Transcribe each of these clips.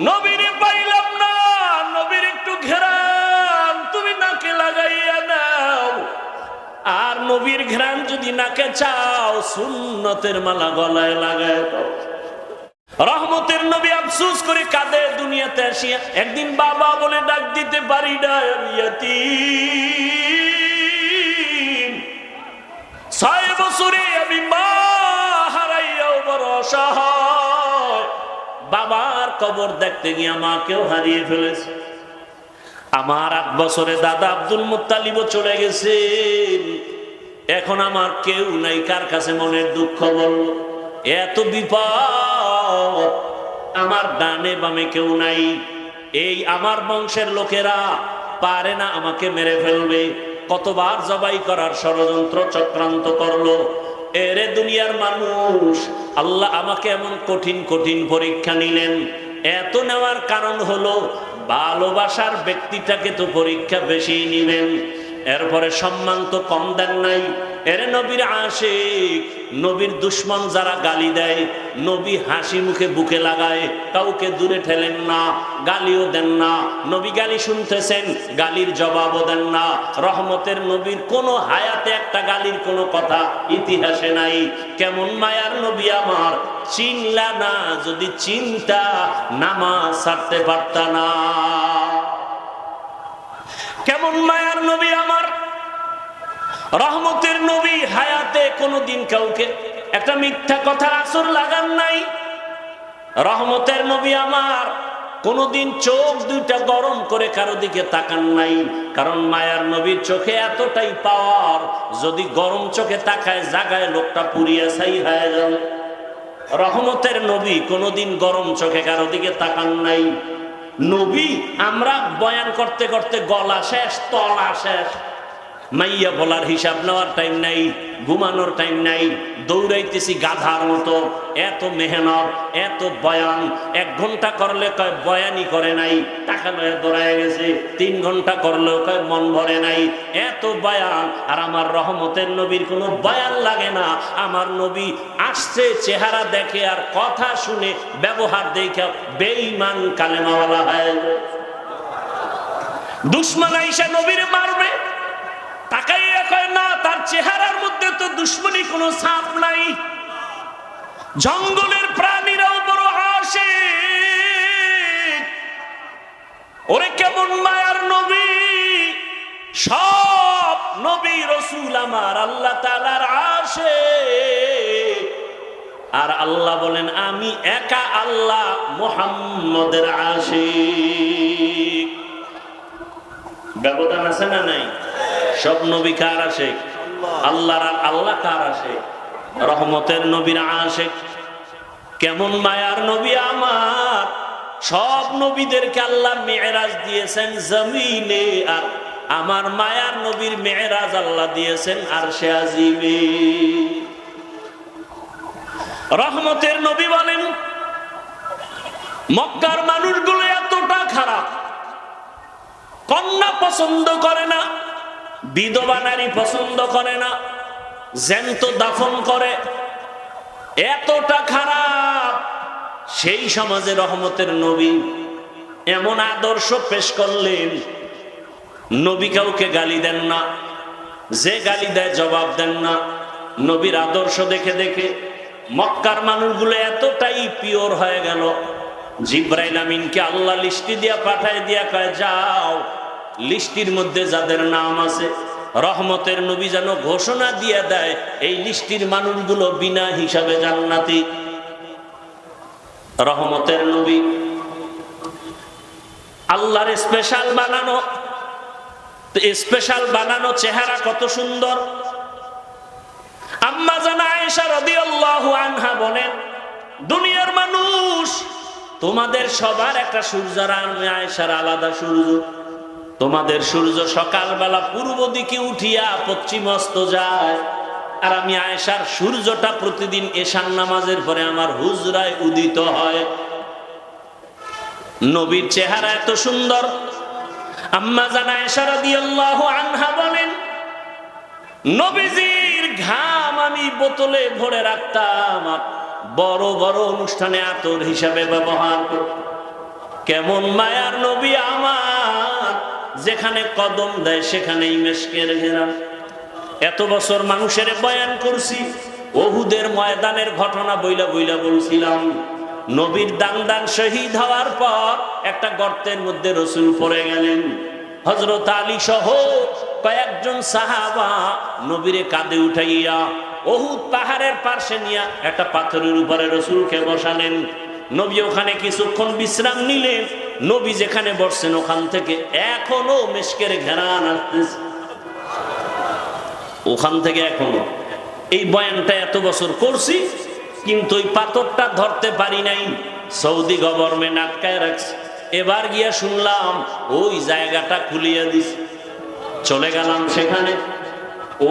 নবীরে পাইলাম না, নবীর একটু ঘেরান তুমি নাকে লাগাইয়া নাও। আর নবীর ঘ্রাণ যদি নাকে চাও, সুন্নতের মালা গলায় লাগায় দাও। রহমতের নবী আফসোস করে কাঁদে দুনিয়াতে আসিয়া। একদিন বাবা বলে ডাক দিতে পারি না, ইয়াতীম। 6 বছরে আমি মা হারাইয়াও বড় অসহায়। বাবার কবর দেখতে গিয়ে মাকেও হারিয়ে ফেলেছে। আমার 8 বছরে দাদা আব্দুল মুত্তালিবও চলে গেছেন। এখন আমার কেউ নাই, কার কাছে মনের দুঃখ বলল? এত বিপদ, আমার ডানে বামে কেউ নাই। এই আমার বংশের লোকেরা পারে না, আমাকে মেরে ফেলবে। কতবার জবাই করার ষড়যন্ত্র চক্রান্ত করলো। এরে দুনিয়ার মানুষ, আল্লাহ আমাকে এমন কঠিন কঠিন পরীক্ষা নিলেন। এত নেওয়ার কারণ হলো ভালোবাসার ব্যক্তিটাকে তো পরীক্ষা বেশি নিবেন। এরপরে সম্মান তো কম দেন নাই। এরে নবীর আশিক, নবীর দুশ্মন যারা গালি দেয়, নবী হাসি মুখে বুকে লাগায়, কাউকে দূরে ঠেলেন না, গালিও দেন না। নবী গালি শুনতেছেন, গালির জবাবও দেন না। রহমতের নবীর কোনো হায়াতে একটা গালির কোনো কথা ইতিহাসে নাই। কেমন মায়ার নবী আমার, চিনলা না, যদি চিন্তা নামাজ ছাড়তে পারতা না। কেমন মায়ার নবী আমার, রহমতের নবী হায়াতে কোনোদিন কাউকে একটা মিথ্যা কথার আসর লাগান নাই। রহমতের নবী আমার কোনোদিন চোখ দুইটা গরম করে কারো দিকে তাকান নাই। কারণ মায়ার নবীর চোখে এতটাই পাওয়ার, যদি গরম চোখে তাকায় জাগায় লোকটা পুড়িয়া ছাই হয়ে যাবে। রহমতের নবী কোনোদিন গরম চোখে কারো দিকে তাকান নাই। নবী আমরা বয়ান করতে করতে গলা শেষ, তলা শেষ, মাইয়া বলার হিসাব নেওয়ার টাইম নাই, ঘুমানোর টাইম নাই, দৌড়াইতেছি গাধার মতো। এত মেহনত, এত বয়ান। 1 ঘন্টা করলে কয় বয়ানই করে নাই, টাকা নয় দৌড়ায় গেছে। 3 ঘন্টা করলেও কয় মন ভরে নাই, এত বয়ান। আর আমার রহমতের নবীর কোনো বয়ান লাগে না। আমার নবী আসছে, চেহারা দেখে আর কথা শুনে, ব্যবহার দেখে বেঈমান কালেমাওয়ালা হয়। দুশমন আইসা নবীরে মারবে, তাকাইয়া কয় না, তার চেহারার মধ্যে তো দুশ্মনী কোনো ছাপ নাই। জঙ্গলের প্রাণীরাও বড় আসে। ওরে কেমন মায়ার নবী! সব নবী রাসূল আমার আল্লাহ তাআলার আসে। আর আল্লাহ বলেন আমি একা আল্লাহ মুহাম্মদের আশিক। ব্যবধান আছে না নাই? সব নবী কার আশিক? আল্লাহর। আর আল্লাহ কার আশিক? রহমতের নবীর আশিক। কেমন মায়ার নবী আমার! সব নবীদেরকে আল্লাহ মেরাজ দিয়েছেন জমিনে, আর আমার মায়ার নবীর মেরাজ আল্লাহ দিয়েছেন আরশে আজিমে। রহমতের নবী বলেন মক্কার মানুষগুলো এতটা খারাপ, কন্যা পছন্দ করে না, বিধবা নারী পছন্দ করে না, জ্যান্ত দাফন করে, এতটা খারাপ। সেই সমাজে রহমতের নবী এমন আদর্শ পেশ করলেন, নবী কাউকে গালি দেন না, যে গালি দেয় জবাব দেন না। নবীর আদর্শ দেখে দেখে মক্কার মানুষগুলো এতটাই পিওর হয়ে গেল, জিব্রাইল আমিনকে আল্লাহ লিস্টি দিয়া পাঠায় দিয়া কয় যাও, লিস্টির মধ্যে যাদের নাম আছে রহমতের নবী যেন ঘোষণা দিয়ে দেয় এই লিস্টির মানুষগুলো বিনা হিসাবে জান্নাতি। রহমতের নবী আল্লাহর স্পেশাল বানানো, স্পেশাল বানানো চেহারা কত সুন্দর। আম্মা জান আয়েশা রাদিয়াল্লাহু আনহা বলেন দুনিয়ার মানুষ তোমাদের সবার একটা সূর্য, আর আমি আয়েশার আলাদা সূর্য। তোমাদের সূর্য সকালবেলা পূর্ব দিকে উঠিয়া পশ্চিম অস্ত যায়, আর আমি আয়েশার সূর্যটা প্রতিদিন এশার নামাজের পরে আমার হুজরায় উদিত হয়। নবীর চেহারা এত সুন্দর। আম্মা জান আয়েশা রাদিয়াল্লাহু আনহা বলেন নবীজির ঘাম আমি বোতলে ভরে রাখতাম, আর বড় বড় অনুষ্ঠানে আতর হিসাবে ব্যবহার করতাম। কেমন মায়ার নবী আমার, যেখানে কদম দেয় সেখানেই মেশকের ঘেরান। এত বছর মানুষের বয়ান করছি, ওহুদের ময়দানের ঘটনা বইলা বইলা বলছিলাম। নবীর দান শহীদ হওয়ার পর একটা গর্তের মধ্যে রসুল পড়ে গেলেন। হযরত আলী সহ কয়েকজন সাহাবা নবীরে কাঁধে উঠাইয়া ওহুদ পাহাড়ের পাশে নিয়ে একটা পাথরের উপরে রসুলকে বসালেন। নবী ওখানে কিছুক্ষণ বিশ্রাম নিলেন। নবী যেখানে বসছেন ওখান থেকে এখনো মেশকের ঘেরান আসতেছে, ওখান থেকে এখনো। এই বয়ানটা এত বছর করছি, কিন্তু ওই পাথরটা ধরতে পারি নাই। সৌদি গভর্নমেন্ট আটকায় রাখছে। এবার গিয়া শুনলাম ওই জায়গাটা খুলিয়ে দিছে। চলে গেলাম সেখানে,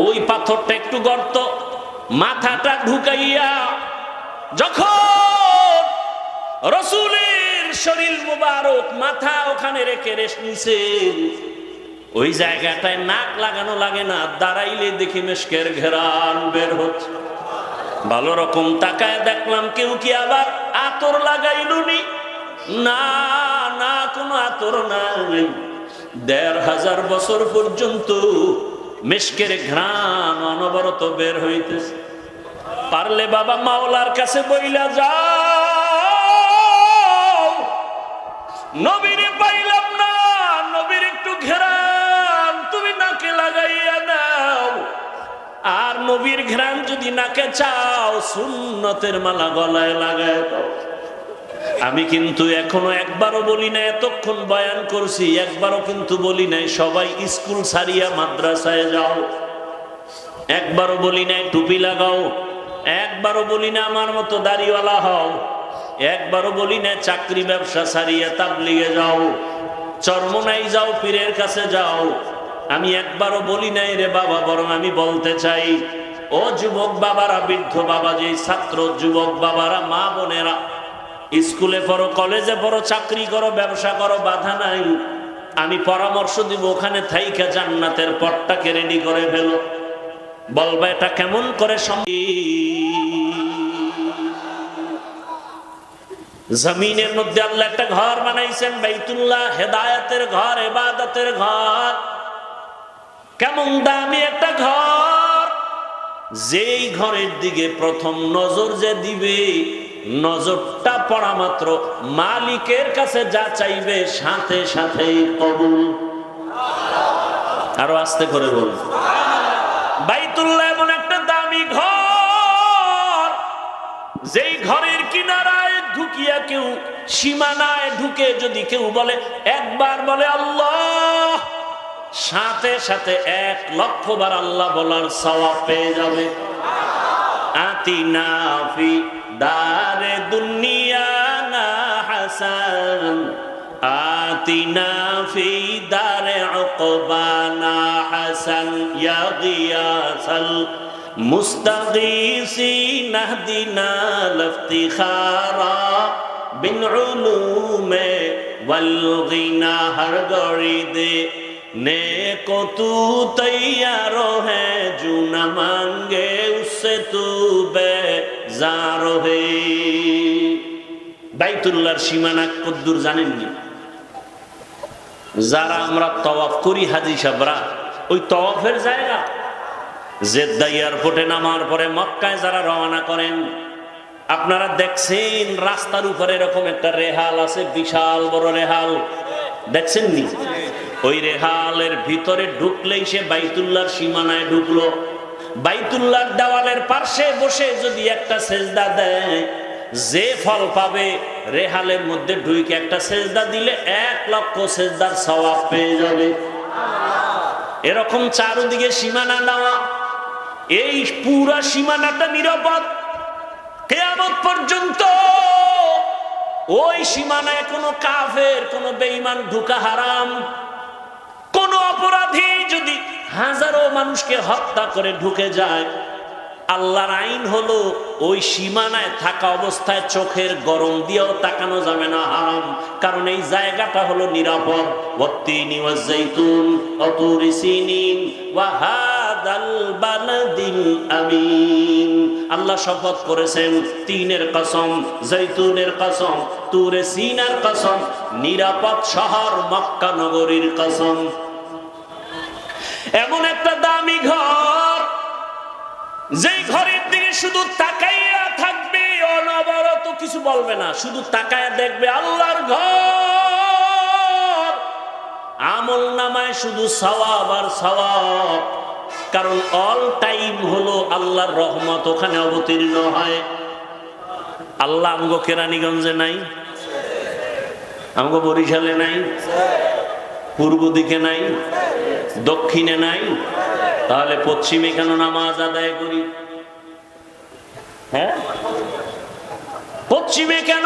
ওই পাথরটা একটু গর্ত, মাথাটা ঢুকাইয়া যখন রাসূলের শরীর মুবারক মাথা ওখানে রেখে রেস্ট নিছেন, ওই জায়গাটায় নাক লাগানো লাগে না, দাঁড়াইলে দেখি মেশকের ঘেরান বের হচ্ছে। ভালো রকম তাকায় দেখলাম কেউ কি আবার আতর লাগাইলুনি? না না, কোনো আতর নাই। ১৫০০ বছর পর্যন্ত মেশকের ঘ্রাণ অনবরত বের হইতেছে। পারলে বাবা মাওলার কাছে বইলা যাও, নবীরে পাইলাম না, নবীর একটু ঘেরান তুমি নাকে লাগাইয়া নাও। আর নবীর ঘ্রাণ যদি নাকে চাও, সুন্নতের মালা গলায় লাগায় দাও। আমি কিন্তু এখনো একবারও বলি না, এতক্ষণ বয়ান করছি একবারও কিন্তু বলি নাই সবাই স্কুল ছাড়িয়া মাদ্রাসায় যাও। একবারও বলি নাই টুপি লাগাও। একবারও বলি না আমার মতো দাড়িওয়ালা হও। একবারও বলি না চাকরি ব্যবসা ছাড়িয়া তাবলিগে যাও, চরমোনাই যাও, পীরের কাছে যাও। আমি একবারও বলি নাই রে বাবা, বরং আমি বলতে চাই, ও যুবক বাবারা, বৃদ্ধ বাবা, যে ছাত্র যুবক বাবারা, মা বোনেরা, স্কুলে পড়ো, কলেজে পড়ো, চাকরি করো, ব্যবসা করো, বাধা নাই। আমি পরামর্শ দিব ওখানে থাইকা জান্নাতের পথটাকে রেডি করে ফেলো। বলবা এটা কেমন করে জমিনের মধ্যে আল্লাহ একটা ঘর বানাইছেন, বাইতুল্লাহ, হেদায়েতের ঘর, ইবাদতের ঘর। কেমন দামি একটা ঘর, যেই ঘরের দিকে প্রথম নজর যে দিবে, নজরটা পড়া মাত্র মালিকের কাছে যা চাইবে সাথে সাথেই কবুল। আরো আস্তে করে বল। বাইতুল্লাহ এমন একটা দামি ঘর, যেই ঘরের কিনারায় ঢুকিয়া কেউ, সীমানায় ঢুকে যদি কেউ বলে, একবার বলে আল্লাহ, সাথে সাথে ১,০০,০০০ বার আল্লাহ বলার সওয়াব পেয়ে যাবে। আতিনা ফি দারে দুনিয়া না হাসান, আতিনা ফি দারে উকবানা হাসান, ইয়া গিয়াসাল মুস্তাগীসিন আহদিনা লিফতিখারা বিন উলুমে ওয়াল গিনা। হর গড়ি দে नेको तू तैयार है, जो न मांगे उससे तू बेजार है। বাইতুল্লাহর সীমানা কদ্দুর জানেননি? যারা আমরা তওয়াফ করি হাজী সাহেবরা, ওই তওয়াফের জায়গা জেদ্দা এয়ারপোর্টে নামার পরে মক্কায় যারা রওনা করেন, আপনারা দেখছেন রাস্তার উপরে এরকম একটা রেহাল আছে, বিশাল বড় রেহাল, দেখছেন নি? ওই রেহালের ভিতরে ঢুকলেই সে বাইতুল্লাহর সীমানায় ঢুকলো। বাইতুল্লাহর দেওয়ালের পাশে বসে যদি একটা সেজদা দেয়, যে ফল পাবে, রেহালের মধ্যে ঢুকে একটা সেজদা দিলে ১,০০,০০০ সেজদার সওয়াব পেয়ে যাবে। এরকম চারদিকে সীমানা নেওয়া, এই পুরা সীমানাটা নিরাপদ কিয়ামত পর্যন্ত। ওই সীমানায় কোনো কাফের, কোনো বেঈমান ঢুকা হারাম। কোন অপরাধী যদি হাজারো মানুষকে হত্যা করে ঢুকে যায়, আল্লাহর আইন হলো ওই সীমানায় থাকা অবস্থায় চোখের গরম দিয়েও তাকানো যাবে না, হারাম। কারণ এই জায়গাটা হলো নিরাপদ। ওয়াত্তিনি ওয়াজ-যাইতুন ওয়া তুরি সিনিন ওয়া হাযাল বালাদিল আমিন। আল্লাহ শপথ করেছেন তিনের কসম, জৈতুনের কসম, তুরে সিনার কসম, নিরাপদ শহর মক্কা নগরীর কসম। এমন একটা দামি ঘর, যেই ঘরের দিকে শুধু তাকাইয়া থাকবে, অনবরত কিছু বলবে না, শুধু তাকায়া দেখবে আল্লাহর ঘর। আমল নামায় শুধু সওয়াব আর সওয়াব, কারণ অল টাইম হলো আল্লাহর রহমত ওখানে অবতীর্ণ হয়। আল্লাহ আমগো কেরানীগঞ্জে নাই, আমগো বরিশালে নাই, পূর্ব দিকে নাই, দক্ষিণে নাই, তাহলে পশ্চিমে কেন নামাজ আদায় করি? হ্যাঁ, পশ্চিমে কেন?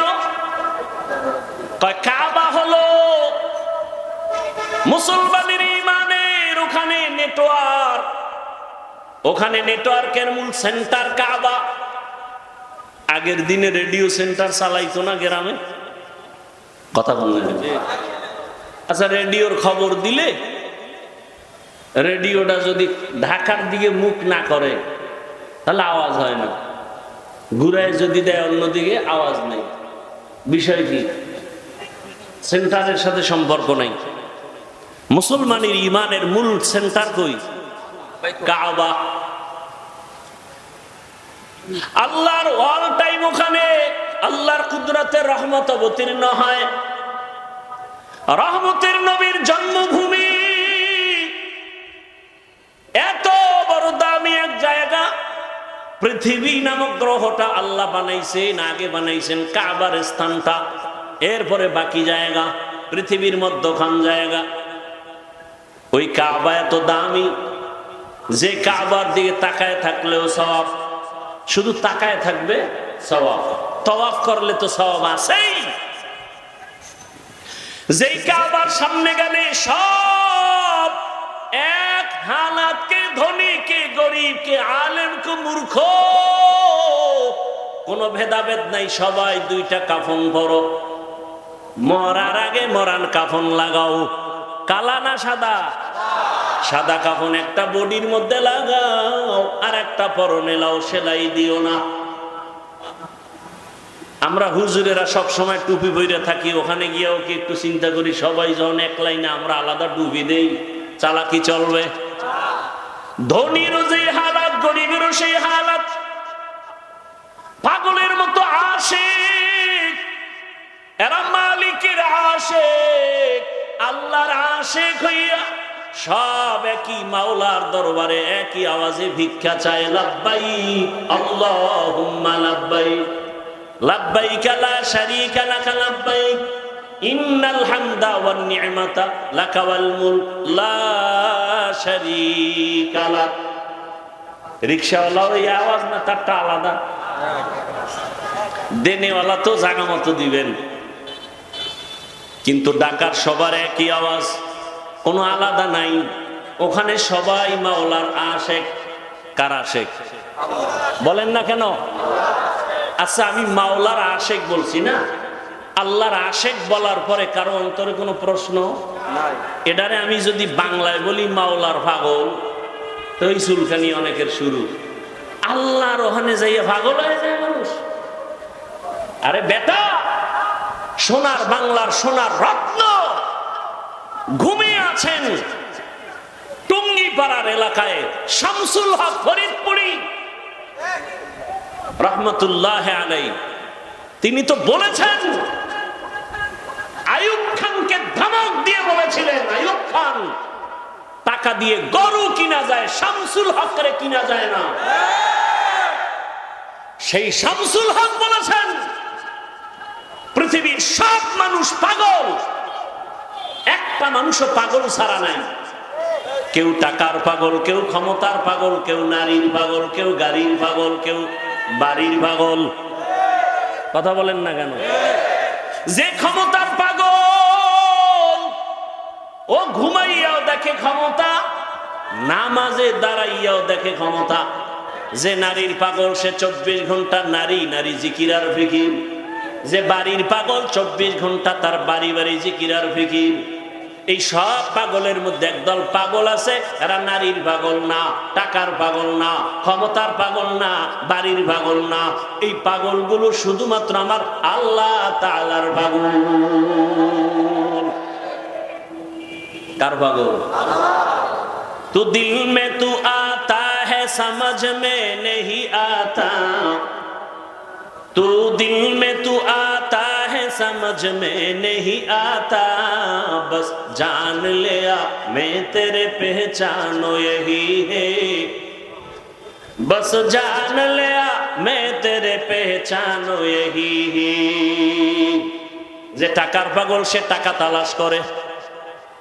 কাবা হলো মুসলমানের ইমানের ওখানে নেটওয়ার্ক, ওখানে নেটওয়ার্কের মূল সেন্টার কাবা। আগের দিনে রেডিও সেন্টার চালাইতো না গ্রামে? কথা বললেন? আচ্ছা, রেডিওর খবর দিলে রেডিওটা যদি ঢাকার দিকে মুখ না করে তাহলে আওয়াজ হয় না, ঘুরায় যদি দেয় অন্যদিকে আওয়াজ নেই। বিষয় কি? সেন্টারের সাথে সম্পর্ক নাই। মুসলমানের ইমানের মূল সেন্টার কই? কাবা। আল্লাহর অল টাইম ওখানে আল্লাহর কুদরতের রহমত অবতীর্ণ হয়। রহমতের নবীর জন্মভূমি, এত বড় দামি এক জায়গা। পৃথিবী নামক গ্রহটা আল্লাহ বানাইছেন, আগে বানাইছেন কাবার স্থানটা, এরপরে বাকি জায়গা পৃথিবীর মধ্যখান জায়গা। ওই কাবা এত দামি যে কাবার দিকে তাকায় থাকলেও সওয়াব, শুধু তাকায় থাকবে সওয়াব, তওয়াফ করলে তো সওয়াব আছেই। যেই কাবার সামনে গেলে সব এক হালাতকে, ধনীকে, গরিবকে, আলেমকে, মূর্খ, কোনো ভেদাভেদ নাই, সবাই দুইটা কাফন পরো। মরার আগে মরান কাফন লাগাও। কালা না সাদা? সাদা কাফন একটা বডির মধ্যে লাগাও, আর একটা পরনে লাও, সেলাই দিও না। আমরা হুজুরেরা সব সময় টুপি পরে থাকি, ওখানে গিয়েও কি একটু চিন্তা করি, সবাই যখন এক লাইনে আমরা আলাদা টুপি দেই, চালাকি চলবে? ধনীরও যে হালাত, গরিবেরও সেই হালাত। পাগলের মতো আশিক, এরা মালিকের আশিক, আল্লাহর আশিক হইয়া সব একই মাওলার দরবারে একই আওয়াজে ভিক্ষা চায়, লাব্বাইক আল্লাহুম্মা লাব্বাইক, লাব্বাইক লা শারীকা লাক লাব্বাইক, ইন্নাল হামদা ওয়ান নি'মাতা লাকা ওয়াল মুলক লা শারীকা লাক। রিকশাওয়ালা ওই আওয়াজ না, তারটা আলাদা। দেনেওয়ালা তো জায়গা মতো দিবেন, কিন্তু ডাকার সবার একই আওয়াজ, কোনো আলাদা নাই। ওখানে সবাই মাওলার আশেক। কার আশেক বলেন না কেন? আচ্ছা, আমি মাওলার আশেক বলছি না, আল্লাহর আশেক বলার পরে কারো অন্তরে কোনো প্রশ্ন নাই? এটারে আমি যদি বাংলায় বলি মাওলার পাগল, তো ওই চুলকানি অনেকের শুরু। আল্লাহর ওখানে যাইয়া পাগল হয়ে যায় মানুষ। আরে বেটা, সোনার বাংলার সোনার রত্ন ঘুমিয়ে আছেন টুঙ্গিপাড়ার এলাকায় শামসুল হক ফরিদপুরি রহমতুল্লাহ আলাইহি। তিনি তো বলেছেন, আইয়ুব খানকে ধমক দিয়ে বলেছিলেন, আইয়ুব খান, টাকা দিয়ে গরু কিনা যায়, শামসুল হকরে কিনা যায় না। সেই শামসুল হক বলেছেন, পৃথিবীর সব মানুষ পাগল, একটা মানুষও পাগল ছাড়া নাই। কেউ টাকার পাগল, কেউ ক্ষমতার পাগল, কেউ নারীর পাগল, কেউ গাড়ির পাগল, কেউ বাড়ির পাগল। কথা বলেন না কেন? যে ক্ষমতার পাগল, ও ঘুমাইয়াও দেখে ক্ষমতা, নামাজে দাঁড়াইয়াও দেখে ক্ষমতা। যে নারীর পাগল, সে 24 ঘন্টা নারী নারী জিকির আর ফিকির। যে বাড়ির পাগল, 24 ঘন্টা তার বাড়ি বাড়ি জিকির আর ফিকির। এই সব পাগলের মধ্যে একদল পাগল আছে, এরা নারীর পাগল না, টাকার পাগল না, ক্ষমতার পাগল না, বাড়ির পাগল না। এই পাগলগুলো শুধুমাত্র আমার আল্লাহ তাআলার পাগল। কার পাগল? তু দিল মে তু আতা হ্যায় সমঝ মে নেহি আতা, तू दिल में तू आता है समझ में नहीं आता, बस जान लिया मैं तेरे पहचानो यही है, बस जान लिया मैं तेरे पहचानो यही है। যে টাকার পাগল সে টাকা তালাশ করে,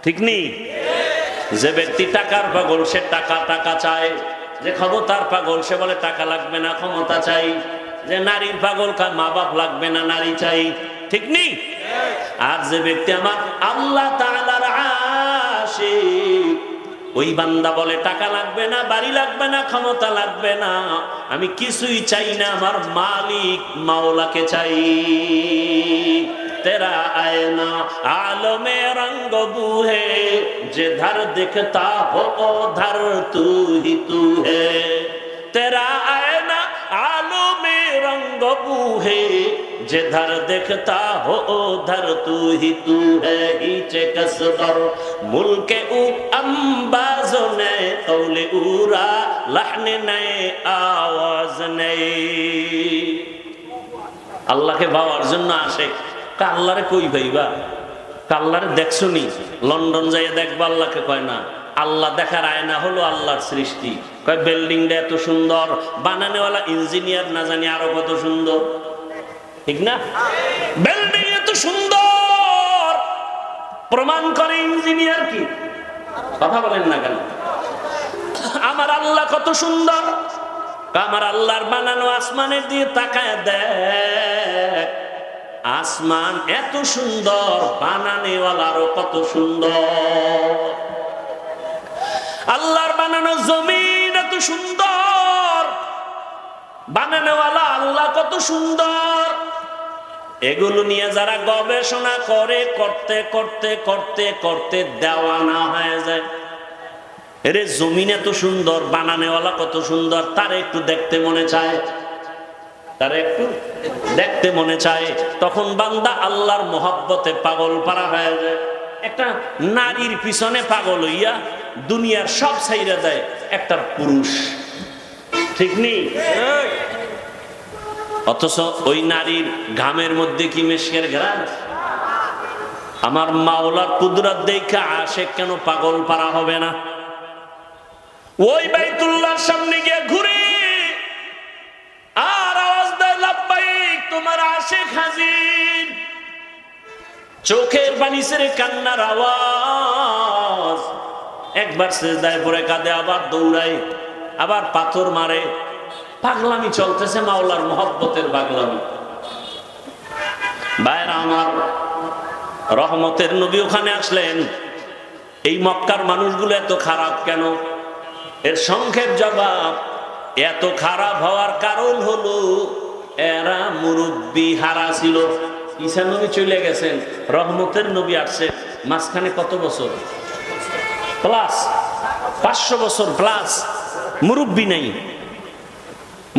ঠিক নেই? যে ব্যক্তি টাকার পাগল সে টাকা টাকা চায়। যে ক্ষমতার পাগল সে বলে টাকা লাগবে না, ক্ষমতা চাই। যে নারীর পাগল কার মা বাপ লাগবে না, নারী চাই, ঠিক নেই? আর যে ব্যক্তি আমার আল্লাহ তাআলার আশিক, ওই বান্দা বলে টাকা লাগবে না, বাড়ি লাগবে না, ক্ষমতা লাগবে না, আমি কিছুই চাই না, আমার মালিক মাওলাকে চাই। तेरा आईना आलमे रंग बू है, जिधर दिखता हो उधर तू ही तू है। तेरा आईना आलमे रंग बू है, जिधर दिखता हो उधर तू ही तू है। हीचे कसबर मुल्क उ अंबाजो ने कौले उरा लहने नए आवाज नए। আল্লাহকে পাওয়ার জন্য আসে। আল্লাহরে কই ভাইবা? আল্লাহরে দেখছো নি? লন্ডন যাইয়া দেখবা আল্লাহকে কয় না। আল্লাহ দেখার আয়না হলো আল্লাহর সৃষ্টি। কয় বিল্ডিংটা এত সুন্দর, বানানোওয়ালা ইঞ্জিনিয়ার না জানি আরো কত সুন্দর, ঠিক না? বিল্ডিং এত সুন্দর প্রমাণ করে ইঞ্জিনিয়ার কি? কথা বলেন না কেন? আমার আল্লাহ কত সুন্দর, আমার আল্লাহর বানানো আসমানের দিয়ে তাকায় দেখ, আসমান এত সুন্দর, বানানেওয়ালারও কত সুন্দর। আল্লাহর বানানো জমিন এত সুন্দর, বানানেওয়ালা আল্লাহ কত সুন্দর। এগুলো নিয়ে যারা গবেষণা করে, করতে করতে করতে করতে দেওয়ানা হয়ে যায়। এরে জমিন এত সুন্দর, বানানেওয়ালা কত সুন্দর, তার একটু দেখতে মনে চায়, তার একটু দেখতে মনে চায়। তখন বান্দা আল্লাহর মহব্বতে পাগল পারা হয়ে যায়। একটা নারীর পিছনে পাগল হইয়া দুনিয়ার সব ছাইরা দেয় একটা পুরুষ, ঠিক নেই? অথচ ওই নারীর ঘামের মধ্যে কি মেশকের ঘ্রাণ? আমার মাওলার কুদরত দেখা আশেক কেন পাগল পারা হবে না? ওই বাইতুল্লাহর সামনে গিয়ে ঘুরে আর আওয়াজ দেয় লাব্বাইক, তোমার আশেক হাজির। চোখের পানি ছেড়ে কান্নার আওয়াজ। একবার সিজদায় পড়ে কাঁদে, আবার দৌড়ায়, আবার পাথর মারে। পাগলামি চলতেছে, মাওলার মহব্বতের পাগলামি। ভাইরা আমার, রহমতের নবী ওখানে আসলেন। এই মক্কার মানুষগুলো এত খারাপ কেন? এর সংক্ষেপ জবাব, এত খারাপ হওয়ার কারণ হলো এরা মুরব্বি হারা ছিল। ঈসা নবী চলে গেছেন, রহমতের নবী আসছে, মাঝখানে কত বছর প্লাস? 500 বছর প্লাস। মুরব্বি নাই।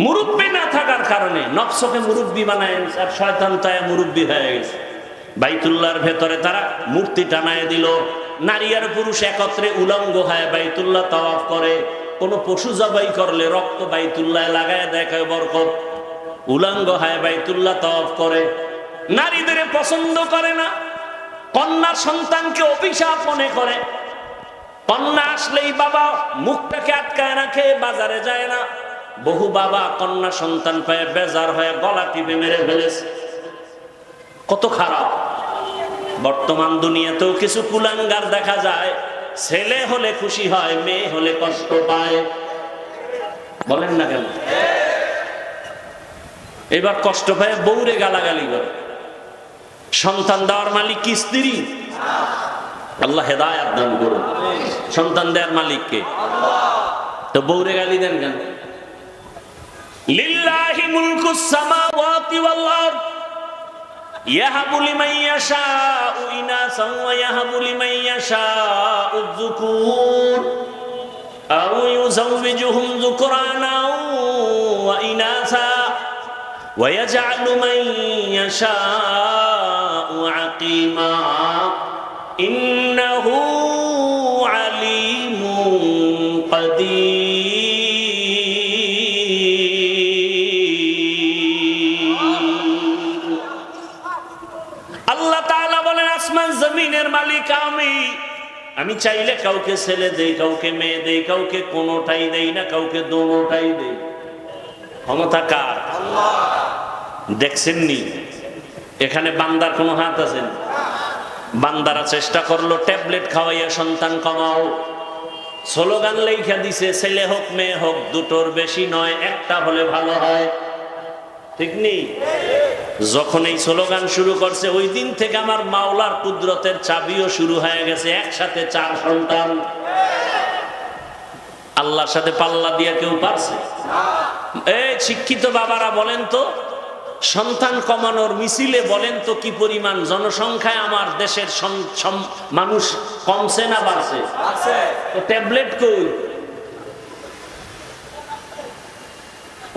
মুরব্বি না থাকার কারণে নফসকে মুরব্বি বানায়, আর শয়তান তাই মুরব্বি হয়ে গেছে। বাইতুল্লাহর ভেতরে তারা মূর্তি টানায় দিল। নারী আর পুরুষ একত্রে উলঙ্গ হয় বাইতুল্লাহ তাওয়াফ করে। কোন পশু জবাই করলে রক্ত বাইতুল্লাহ লাগায় দেখায় বরকত। উলঙ্গ হয় বাইতুল্লাহ তাওয়াফ করে। নারীদের পছন্দ করে না, কন্যা সন্তানকে অভিশাপ মনে করে। কন্যা আসলেই বাবা মুখটাকে আটকায় রাখে, বাজারে যায় না। বহু বাবা কন্যা সন্তান পায় বেজার হয়ে গলা টিপে মেরে ফেলেছে। কত খারাপ! বর্তমান দুনিয়াতেও কিছু কুলাঙ্গার দেখা যায়। ছেলে হলে খুশি হয়, মেয়ে হলে কষ্ট পায়। বলেন না কেন? এবার কষ্ট পায় বউরে গালাগালি করে। সন্তান দেওয়ার মালিক কি স্ত্রী? আল্লাহ হেদায়েত দান করুন। সন্তান দেওয়ার মালিককে, তো বউরে গালি দেন কেন? লিল্লাহি মুলকুস সামাওয়াতি ওয়াল আরদ ইয়াহাবু লিমান ইয়াশাউ ইনাস ইনাসা ওয়া ইয়াহাবু লিমান ইয়াশাউ যুকুর আও ইউযাওবিজুহুম যুকরানা ওয়া ইনাসা ওয়া ইয়াজআলু মান ইয়াশাউ আকিমা ইন্নাহু আলিমুন কাদির। আল্লাহ তাআলা বলেন আসমান জমিনের মালিক আমি চাইলে কাউকে ছেলে দেই, কাউকে মেয়ে দেই, কাউকে কোনোটাই দেই না, কাউকে দোনোটাই দেই। ক্ষমতা কার? আল্লাহ। দেখছেননি এখানে বান্দার কোনো হাত আছে? বান্দারা চেষ্টা করলো ট্যাবলেট খাওয়াইয়া সন্তান কমাও, স্লোগান লেখা দিছে ছেলে হোক মেয়ে হোক দুটোর বেশি নয়, একটা হলে ভালো হয়। ঠিক নেই? যখন এই স্লোগান শুরু করছে ওই দিন থেকে আমার মাওলার কুদরতের চাবিও শুরু হয়ে গেছে, একসাথে 4 সন্তান। আল্লাহর সাথে পাল্লা দিয়া কেউ পারছে? এই শিক্ষিত বাবারা বলেন তো, সন্তান কমানোর মিছিলে বলেন তো কি পরিমাণ জনসংখ্যায় আমার দেশের মানুষ কমছে না বাড়ছে? তো ট্যাবলেট কই?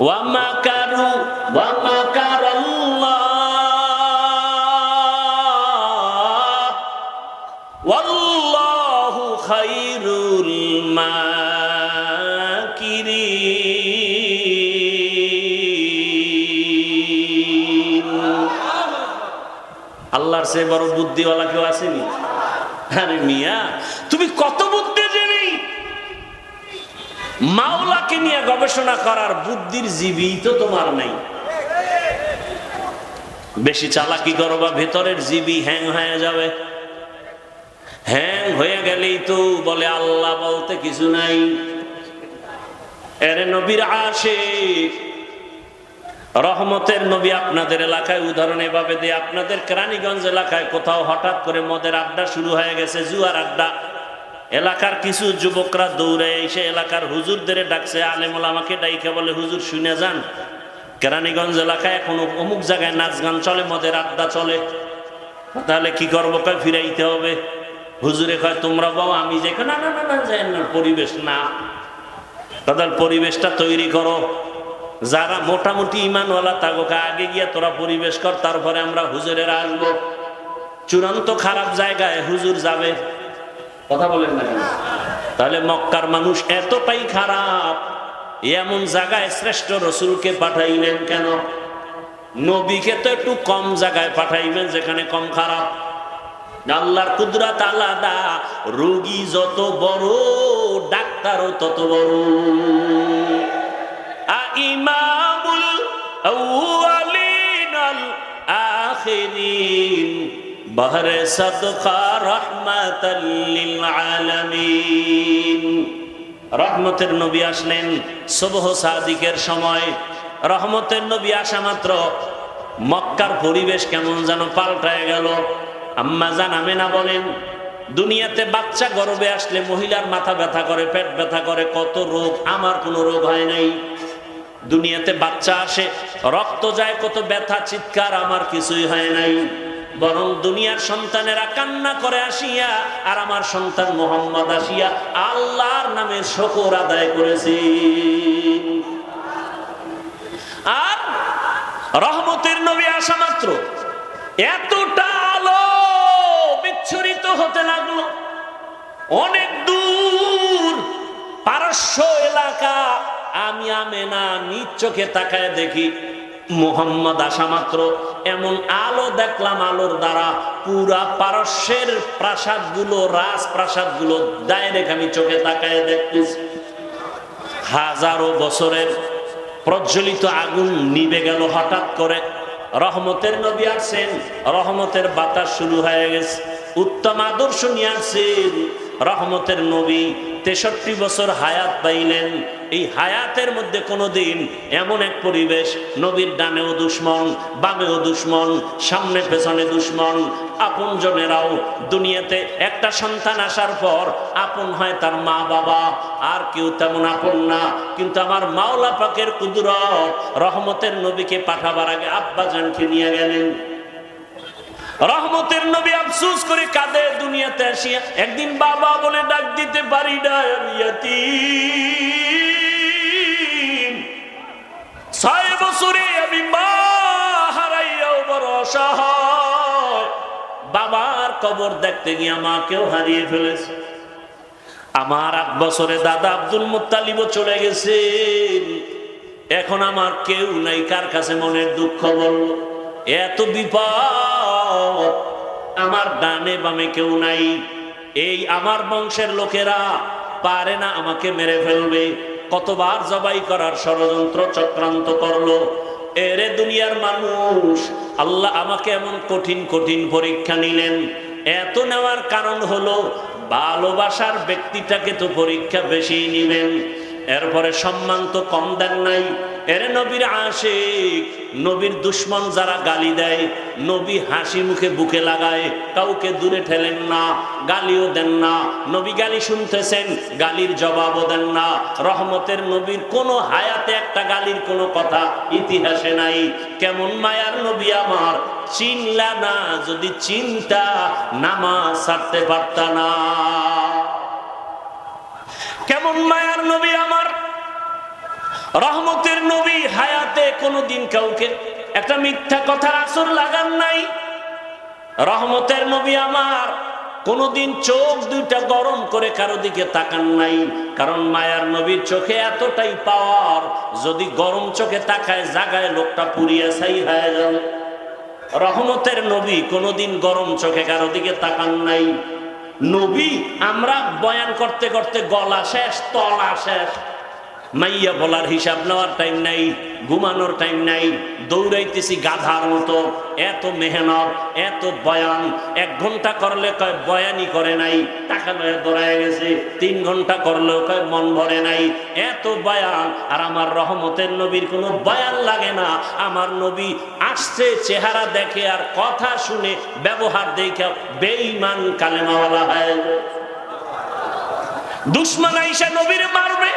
ওয়া মাকারু ওয়া মাকারাল্লাহ ওয়াল্লাহু খায়রুল মাকিরিন। আল্লাহর চেয়ে বড় বুদ্ধিওয়ালা কেউ আসেনি? আরে মিয়া, তুমি কত বুদ্ধিজীবী! মাওলাকে নিয়ে গবেষণা করার বুদ্ধির জীবী তো তোমার নাই। বেশি চালাকি করবা ভেতরের জীবী হ্যাং হয়ে যাবে। হ্যাং হয়ে গেলেই তো বলে আল্লাহ বলতে কিছু নাই। এরে নবীর আশিক, রহমতের নবী আপনাদের এলাকায় উদাহরণ এভাবে দিয়ে, আপনাদের কেরানীগঞ্জ এলাকায় কোথাও হঠাৎ করে মদের আড্ডা শুরু হয়ে গেছে, জুয়ার আড্ডা। এলাকার কিছু যুবকরা দৌড়ে এসে এলাকার হুজুরদের ডাকছে, আলেম ওলামাকে ডাইকে বলে হুজুর শুনে যান, কেরানীগঞ্জ এলাকায় এখন অমুক জায়গায় নাচ গান চলে, মদের আড্ডা চলে। তাহলে কি করবো? কয় ফিরাইতে হবে। হুজুরে কয় তোমরা বাবা আমি যে না না না না যাই না, পরিবেশ না। তাদের পরিবেশটা তৈরি করো, যারা মোটামুটি ইমানওয়ালা তাগোকে আগে গিয়া তোরা পরিবেশ কর, তারপরে আমরা হুজুরেরা আসবো। চূড়ান্ত খারাপ জায়গায় হুজুর যাবে? কথা বলেন না কেন? তাহলে মক্কার মানুষ এতটাই খারাপ, এমন জায়গায় শ্রেষ্ঠ রসুলকে পাঠাইলেন কেন? নবীকে তো একটু কম জায়গায় পাঠাইবেন যেখানে কম খারাপ। আল্লাহর কুদরত আলাদা, রোগী যত বড় ডাক্তারও তত বড়। ইমামুল আউয়ালিন আল আখিরিন বহরে সাদকা রাহমাতাল লিল আলামিন। রহমতের নবী আসলেন সুবহ সাদিকের সময়। রহমতের নবী আসা মাত্র মক্কার পরিবেশ কেমন যেন পাল্টায় গেল। আম্মা জান আমেনা বলেন, দুনিয়াতে বাচ্চা গর্ভে আসলে মহিলার মাথা ব্যথা করে, পেট ব্যথা করে, কত রোগ, আমার কোনো রোগ হয় নাই। দুনিয়াতে বাচ্চা আসে, রক্ত যায়, কত ব্যথা, চিৎকার, আমার কিছুই হয় নাই। বরং দুনিয়ার সন্তানেরা কান্না করে আসিয়া, আর আমার সন্তান মোহাম্মদ আসিয়া আল্লাহর নামে শুকর আদায় করেছে। আর রহমতের নবী আসা মাত্র এতটা আলো বিচ্ছুরিত হতে লাগলো, অনেক দূর পারস্য এলাকা। আমি আমেনা নিজ চোখে তাকায় দেখি মুহাম্মদ আসা মাত্র এমন আলো দেখলাম, আলোর দ্বারা পুরা পারস্যের প্রাসাদগুলো, রাজপ্রাসাদগুলো ডাইরেক্ট আমি চোখে তাকায় দেখতেছি। হাজারো বছরের প্রজ্বলিত আগুন নিভে গেল হঠাৎ করে। রহমতের নবী আসছেন, রহমতের বাতাস শুরু হয়ে গেছে, উত্তম আদর্শ নিয়ে আসছেন। রহমতের নবী 63 বছর হায়াত পাইলেন। এই হায়াতের মধ্যে কোনোদিন এমন এক পরিবেশ, নবীর ডানেও দুশ্মন, বামেও দুশ্মন, সামনে পেছনে দুশ্মন। আপন জনেরাও দুনিয়াতে একটা সন্তান আসার পর আপন হয় তার মা বাবা, আর কেউ তেমন আপন না। কিন্তু আমার মাওলা পাকের কুদরত, রহমতের নবীকে পাঠাবার আগে আব্বা জানকে নিয়ে গেলেন। রহমতের নবী আফসোস করে কাঁদে দুনিয়াতে আসিয়া, একদিন বাবা বলে ডাক দিতে পারি না, আমি ইয়াতীম। 6 বছরে আমি মা হারাইয়াও বড় অসহায়। বাবার কবর দেখতে গিয়ে মাকেও হারিয়ে ফেলেছে। আমার 8 বছরে দাদা আব্দুল মুত্তালিবও চলে গেছেন। এখন আমার কেউ নাই, কার কাছে মনের দুঃখ বলবো? এত বিপদ, আমার ডানে বামে কেউ নাই। এই আমার বংশের লোকেরা পারে না, আমাকে মেরে ফেলবে। কতবার জবাই করার ষড়যন্ত্র চক্রান্ত করলো। এরে দুনিয়ার মানুষ, আল্লাহ আমাকে এমন কঠিন কঠিন পরীক্ষা নিলেন। এত নেওয়ার কারণ হলো ভালোবাসার ব্যক্তিটাকে তো পরীক্ষা বেশি নিবেন। এরপরে সম্মান তো কম দেন নাই। এরে নবীর আশিক, নবীর দুশ্মন যারা গালি দেয়, নবী হাসি মুখে বুকে লাগায়, কাউকে দূরে ঠেলেন না, গালিও দেন না। নবী গালি শুনতেছেন, গালির জবাবও দেন না। রহমতের নবীর কোনো হায়াতে একটা গালির কোনো কথা ইতিহাসে নাই। কেমন মায়ার নবী আমার, চিনলা না, যদি চিন্তা নামাজ ছাড়তে পারতা না। কেমন মায়ার নবী আমার, রহমতের নবী হায়াতে কোনোদিন কাউকে একটা মিথ্যা কথার আসর লাগান নাই। রহমতের নবী আমার কোনোদিন চোখ দুইটা গরম করে কারো দিকে তাকান নাই। কারণ মায়ার নবীর চোখে এতটাই পাওয়ার, যদি গরম চোখে তাকায় জাগায় লোকটা পুড়িয়া ছাই হয়ে যাবে। রহমতের নবী কোনোদিন গরম চোখে কারো দিকে তাকান নাই। নবী আমরা বয়ান করতে করতে গলা শেষ, তলা শেষ, মাইয়া বলার হিসাব নেওয়ার টাইম নাই, ঘুমানোর টাইম নাই, দৌড়াইতেছি গাধার মতো। এত মেহনত, এত বয়ান। 1 ঘন্টা করলে কয় বয়ানই করে নাই, টাকা লয়ে দৌড়ায় গেছে। 3 ঘন্টা করলেও কয় মন ভরে নাই। এত বয়ান। আর আমার রহমতের নবীর কোনো বয়ান লাগে না। আমার নবী আসছে, চেহারা দেখে আর কথা শুনে, ব্যবহার দেখে বেঈমান কালেমাওয়ালা হয়ে যায়। দুশমন আইসা নবীর মারবে,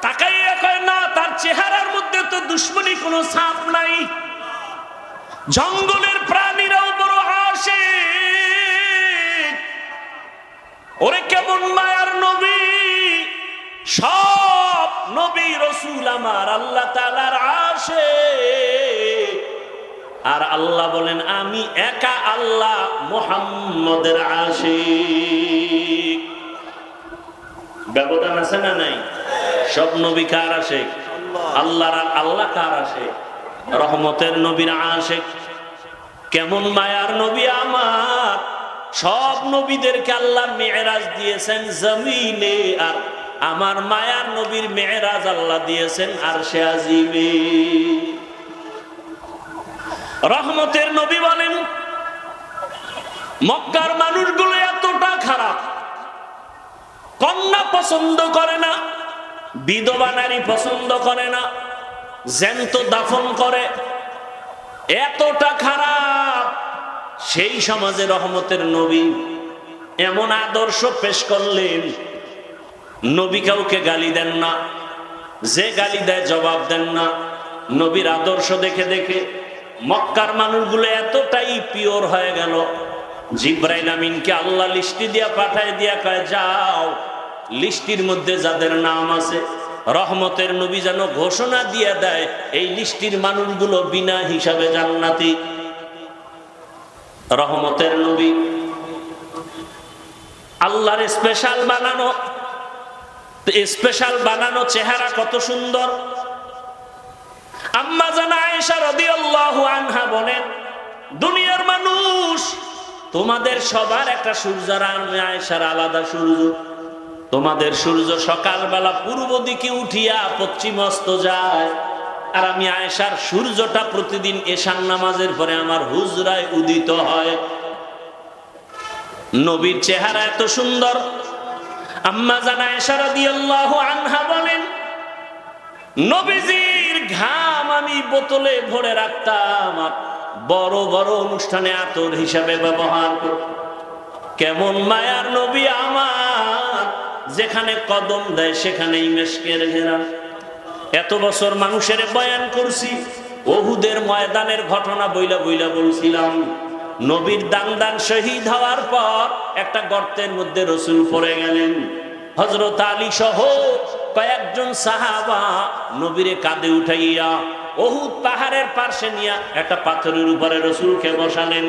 তাকাইয়া কয় না, তার চেহারার মধ্যে তো দুশ্মনী কোনো ছাপ নাই। জঙ্গলের প্রাণীরাও বড় আসে। ওরে কেমন মায়ার নবী! সব নবী রাসূল আমার আল্লাহ তাআলার আসে। আর আল্লাহ বলেন আমি একা আল্লাহ মুহাম্মদের আশিক। ব্যবধান আছে না নাই? সব নবী কার আশিক? আল্লাহর। আল্লাহ কার আশিক? রহমতের নবীর আশিক। কেমন মায়ার নবী আমার! সব নবীদেরকে আল্লাহ মেরাজ দিয়েছেন জমিনে, আর আমার মায়ার নবীর মেরাজ আল্লাহ দিয়েছেন আরশে আজিমে। রহমতের নবী বলেন মক্কার মানুষগুলো এতটা খারাপ, কন্যা পছন্দ করে না, বিধবা নারী পছন্দ করে না, জ্যান্ত দাফন করে, এতটা খারাপ। সেই সমাজে রহমতের নবী এমন আদর্শ পেশ করলেন, নবী কাউকে গালি দেন না, যে গালি দেয় জবাব দেন না। নবীর আদর্শ দেখে দেখে মক্কার মানুষগুলো এতটাই পিওর হয়ে গেল, জিবরাইল আমিনকে আল্লাহ লিস্টি দিয়া পাঠায় দিয়া কয় যাও, লিস্টির মধ্যে যাদের নাম আছে রহমতের নবী যেন ঘোষণা দিয়ে দেয় এই লিস্টির মানুষগুলো বিনা হিসাবে জান্নাতি। রহমতের নবী আল্লাহর স্পেশাল বানানো চেহারা কত সুন্দর। আম্মা জানা আয়েশা রাদিয়াল্লাহু আনহা বলেন দুনিয়ার মানুষ তোমাদের সবার একটা সূর্য, আর আয়েশার আলাদা সূর্য। তোমাদের সূর্য সকালবেলা পূর্ব দিকে উঠিয়া পশ্চিম অস্ত যায়, আর আমি আয়েশার সূর্যটা প্রতিদিন এশার নামাজের পরে আমার হুজরায় উদিত হয়। নবীর চেহারা এত সুন্দর। আম্মা জানা আয়েশা রাদিয়াল্লাহু আনহা বলেন নবীজির ঘাম আমি বোতলে ভরে রাখতাম, আর বড় বড় অনুষ্ঠানে আতর হিসাবে ব্যবহার করতাম। কেমন মায়ার নবী আমার, যেখানে কদম দেয় সেখানেই মেশকের ঘেরা। এত বছর মানুষের বয়ান করছি, উহুদের ময়দানের ঘটনা বইলা বইলা বলছিলাম। নবীর দান শহীদ হওয়ার পর একটা গর্তের মধ্যে রসুল পড়ে গেলেন। হযরত আলী সহ কয়েকজন সাহাবা নবীরে কাঁধে উঠাইয়া উহুদ পাহাড়ের পাশে নিয়ে একটা পাথরের উপরে রসুলকে বসালেন।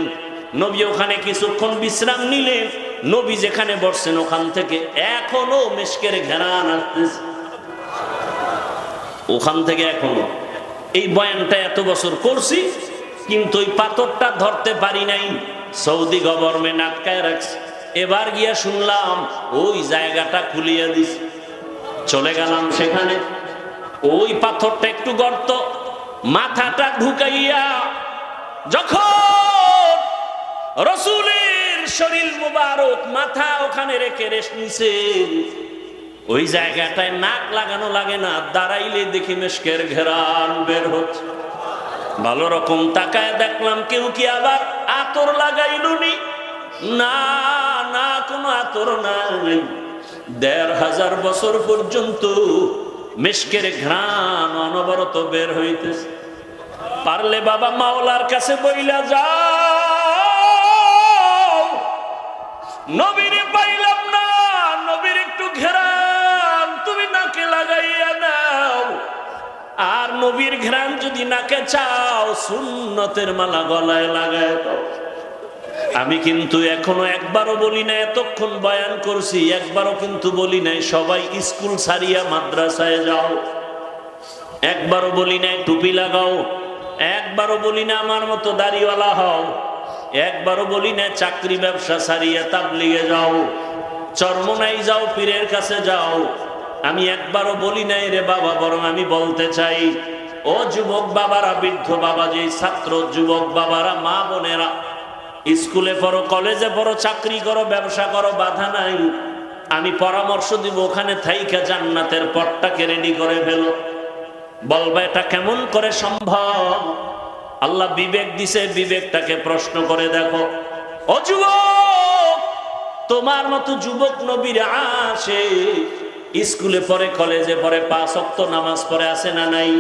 নবী ওখানে কিছুক্ষণ বিশ্রাম নিলেন। নবী যেখানে বসছেন ওখান থেকে এখনো মিশকের ঘ্রাণ আসতেছে, ওখান থেকে এখনো। এই বয়ানটা এত বছর করছি, কিন্তু ওই পাথরটা ধরতে পারি নাই, সৌদি গভর্নমেন্ট আটকায় রাখছে। এবার গিয়া শুনলাম ওই জায়গাটা খুলিয়ে দিছে, চলে গেলাম সেখানে। ওই পাথরটা একটু গর্ত, মাথাটা ঢুকাইয়া যখন রসুলের শরীর মুবারক মাথা ওখানে রেখে রেস্ট নিছেন, ওই জায়গাটায় নাক লাগানো লাগে না, দাঁড়াইলে দেখি মেশকের ঘেরান বের হচ্ছে। ভালো রকম তাকায় দেখলাম কেউ কি আবার আতর লাগাইলুনি? না না, কোনো আতর নাই। ১৫০০ বছর পর্যন্ত মেশকের ঘ্রাণ অনবরত বের হইতেছে। পারলে বাবা মাওলার কাছে বইলা যাও, নবীরে পাইলাম না, নবীর একটু ঘ্রাণ তুমি নাকে লাগাইয়া নাও। আর নবীর ঘ্রাণ যদি নাকে চাও, সুন্নতের মালা গলায় লাগায় দাও। আমি কিন্তু এখনো একবারও বলি না, এতক্ষণ বয়ান করছি একবারও কিন্তু বলি নাই সবাই স্কুল ছাড়িয়া মাদ্রাসায় যাও। একবারও বলি নাই টুপি লাগাও। একবারও বলি না আমার মতো দাড়িওয়ালা হও। একবারও বলি না চাকরি ব্যবসা ছাড়িয়া তাবলিগে যাও, চরমনাই যাও, পীরের কাছে যাও। আমি একবারও বলি নাই রে বাবা, বরং আমি বলতে চাই, ও যুবক বাবারা, বৃদ্ধ বাবা, যে ছাত্র যুবক বাবারা, মা বোনেরা, স্কুলে পড়ো, কলেজে পড়ো, চাকরি করো, ব্যবসা করো, বাধা নাই। আমি পরামর্শ দিব ওখানে থাইকা জান্নাতের পথটাকে রেডি করে ফেলো। বলবা এটা কেমন করে সম্ভব? আল্লাহ বিবেক দিছে, বিবেকটাকে প্রশ্ন করে দেখো। ও যুবক, তোমার মতো যুবক নবীর আসে, স্কুলে পড়ে, কলেজে পড়ে, ৫ ওয়াক্ত নামাজ পড়ে, আছে না নাই?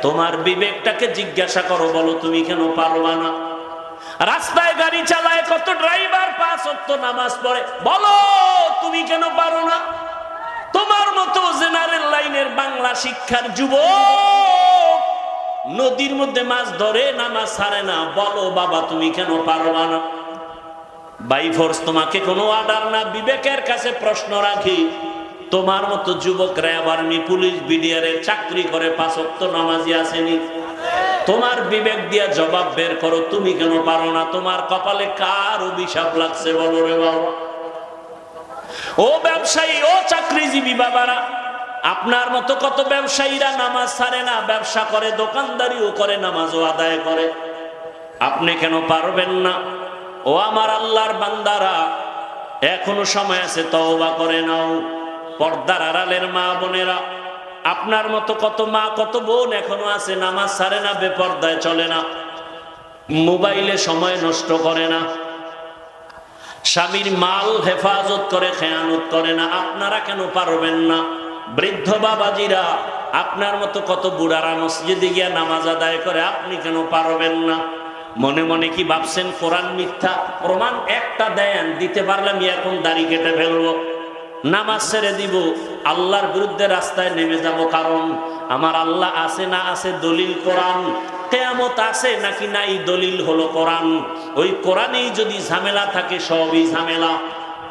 তোমার বিবেকটাকে জিজ্ঞাসা করো, বলো তুমি কেন পারবা না? রাস্তায় গাড়ি চালায় কত ড্রাইভার ৫ ওয়াক্ত নামাজ পড়ে, বলো তুমি কেন পারো না? তোমার মতো জেনারেল লাইনের বাংলা শিক্ষার যুবক নদীর মধ্যে মাছ ধরে, নামাজ ছাড়ে না, বলো বাবা তুমি কেন পারবা না? বাই ফোর্স তোমাকে কোনো অর্ডার না, বিবেকের কাছে প্রশ্ন রাখি, তোমার মতো যুবক র্যাব, আর্মি, পুলিশ, বিডিআরের চাকরি করে, ৫ ওয়াক্ত নামাজি আসেনি? তোমার বিবেক দিয়া জবাব বের করো, তুমি কেন পারো না? তোমার কপালে কার অভিশাপ লাগছে বলো রে বাবা? ও ব্যবসায়ী, ও চাকরিজীবী বাবারা, আপনার মতো কত ব্যবসায়ীরা নামাজ ছাড়ে না, ব্যবসা করে, দোকানদারিও করে, নামাজও আদায় করে। আপনি কেন পারবেন না? ও আমার আল্লাহর বান্দারা, এখনো সময় আছে, তওবা করে নাও। পর্দার আড়ালের মা বোনেরা, আপনার মতো কত মা, কত বোন এখনো আছে, নামাজ ছাড়ে না, বেপর্দায় চলে না, মোবাইলে সময় নষ্ট করে না, স্বামীর মাল হেফাজত করে, খেয়ানত করে না। আপনারা কেন পারবেন না? বৃদ্ধ বাবাজিরা, আপনার মতো কত বুড়ারা মসজিদে গিয়া নামাজ আদায় করে, আপনি কেন পারবেন না? মনে মনে কি ভাবছেন কোরআন মিথ্যা? প্রমাণ একটা দেন, দিতে পারলে আমি এখন দাড়ি কেটে ফেলবো, নামাজ ছেড়ে দিব, আল্লাহর বিরুদ্ধে রাস্তায় নেমে যাব। কারণ আমার আল্লাহ আছে না আছে দলিল কোরআন, কিয়ামত আছে নাকি নাই দলিল হলো কোরআন। ওই কোরআনেই যদি ঝামেলা থাকে, সবই ঝামেলা।